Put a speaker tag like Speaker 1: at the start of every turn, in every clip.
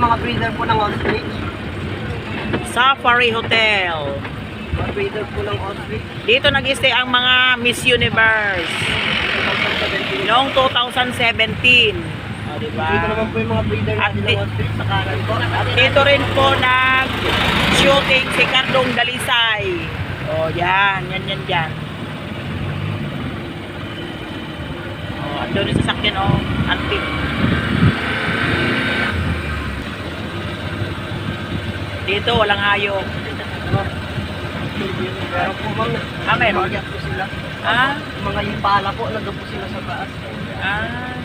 Speaker 1: mga breeder po ng ostrich.
Speaker 2: Safari Hotel.
Speaker 1: Mga breeder po ng ostrich.
Speaker 2: Dito nag-stay ang mga Miss Universe.
Speaker 1: 2017.
Speaker 2: Noong 2017. O, diba?
Speaker 1: Dito naman po yung mga breeder
Speaker 2: At
Speaker 1: natin ng ostrich sa kanan po.
Speaker 2: At dito rin po nag-shooting si Cardong Dalisay. O, yan. Yan. O, at doon yung sasakyan, o. Antik. Dito, walang hayop.
Speaker 1: Pero po ma'am,
Speaker 2: Meron.
Speaker 1: umakyat po sila.
Speaker 2: Ah?
Speaker 1: Mga impala po, nandun po sila sa taas.
Speaker 2: Ah.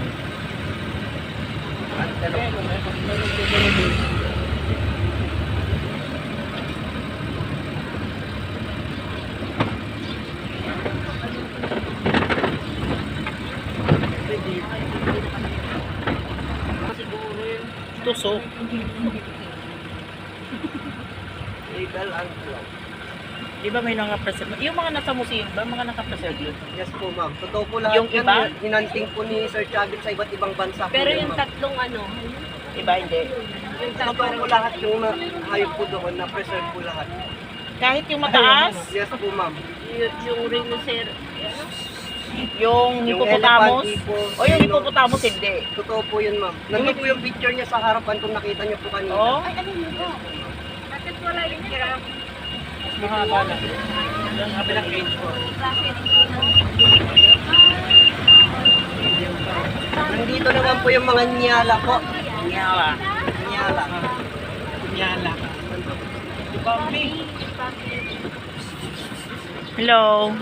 Speaker 1: Siguro yun.
Speaker 2: Tusok.
Speaker 1: Legal and flow.
Speaker 2: Di ba may naka-preserve? Yung mga nasa museum ba? Mga naka-preserve yun?
Speaker 1: Yes po ma'am. Totoo po lahat
Speaker 2: Yung
Speaker 1: yan.
Speaker 2: iba?
Speaker 1: Hinanting po ni Sir Chavit sa iba't ibang bansa.
Speaker 3: Pero
Speaker 1: po yan,
Speaker 3: yung
Speaker 1: ma'am.
Speaker 3: tatlong ano,
Speaker 2: Iba hindi.
Speaker 3: yung
Speaker 1: Totoo po lahat yung hayop po doon na preserve po lahat.
Speaker 2: Kahit yung mataas,
Speaker 1: Yes po ma'am.
Speaker 3: yung rhinoceros,
Speaker 2: yung
Speaker 1: Yung
Speaker 2: hippopotamus,
Speaker 1: elephant, hippo,
Speaker 2: o yung
Speaker 1: sino.
Speaker 2: hippopotamus hindi.
Speaker 1: Totoo po yun ma'am. Nandun po yung picture niya sa harapan kung nakita niyo po kanina.
Speaker 2: Oh,
Speaker 3: ay ano yun po? Bakit wala yung hirap?
Speaker 2: mahaba na. Yung kabilang age ko.
Speaker 1: Nandito naman po yung mga nyala po.
Speaker 2: Nyala.
Speaker 1: Nyala.
Speaker 2: Nyala. Hello.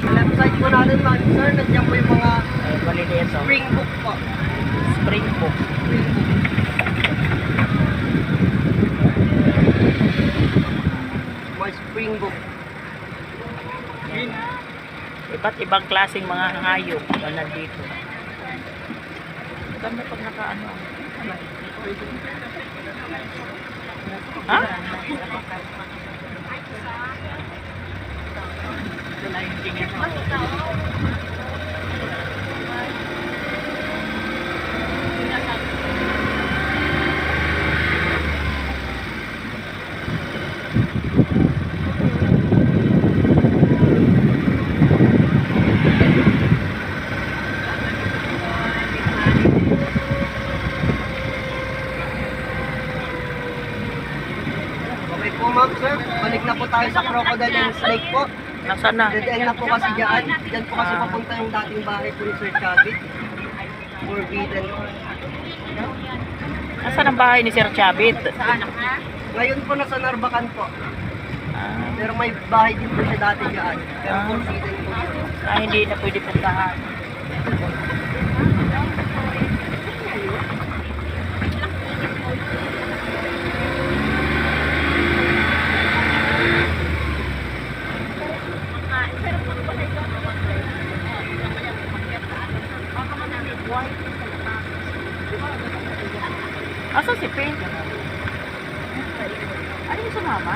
Speaker 1: Left side po natin ma'am, sir, nandiyan po yung mga
Speaker 2: Ay, maliliit o.
Speaker 1: springbok po.
Speaker 2: Springbok.
Speaker 1: Mga springbok.
Speaker 2: Iba't ibang klaseng mga hayop na nandito. Ganda pag nakaano. Ha? Wala yung tingin mo.
Speaker 1: Okay po ma'am, sir. Balik na po tayo sa crocodile and snake po.
Speaker 2: Nasaan na?
Speaker 1: Dead end na po kasi dyan. Dyan po kasi papunta yung dating bahay po ni Sir Chavit. Forbidden.
Speaker 2: Nasaan ang bahay ni Sir Chavit?
Speaker 1: Ngayon po nasa Narbacan po.
Speaker 2: Ah,
Speaker 1: Pero may bahay din po siya dati dyan. Pero forbidden po siya.
Speaker 2: hindi na pwede puntahan. Asa si Pin? Ano yung sumama?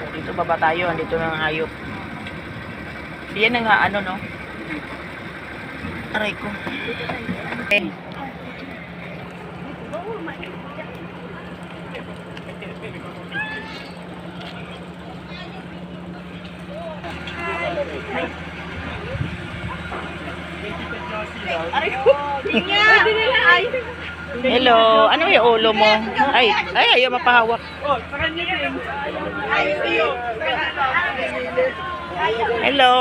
Speaker 2: Dito baba tayo, dito na ang hayop. Yan na nga, ano no? Aray ko. Eh.
Speaker 3: Aray ko! Pwede nila ay!
Speaker 2: Hello, ano yung ulo mo? Ay, ayaw mapahawak. Hello.